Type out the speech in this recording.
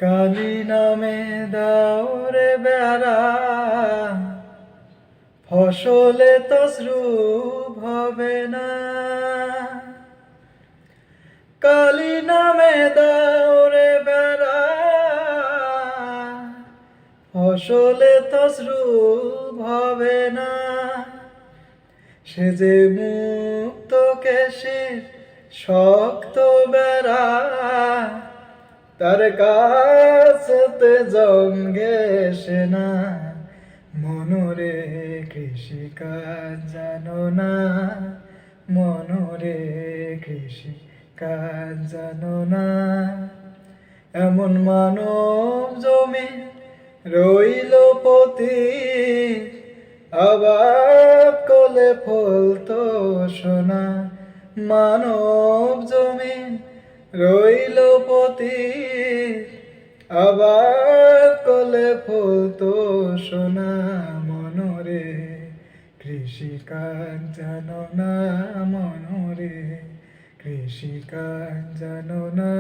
কালী নামে দাও রে বেড়া, ফসলে তসরূপ হবে না। কালী নামে দাও রে বেড়া, ফসলে তসরূপ হবে না। সে যে মুক্ত কেশে শক্ত বেড়া, তার কাছেতে জম ঘেষে না। মনরে কৃষিকাজ জানো না, মনরে কৃষিকাজ জানো না। এমন মানব জমি রইল পতিত, আবাদ কলে ফলতো সোনা। মানব জমিন রইল পতিত, আবাদ কলে ফলতো সোনা। মনরে কৃষিকাজ জানো না, মনরে কৃষিকাজ জানো না।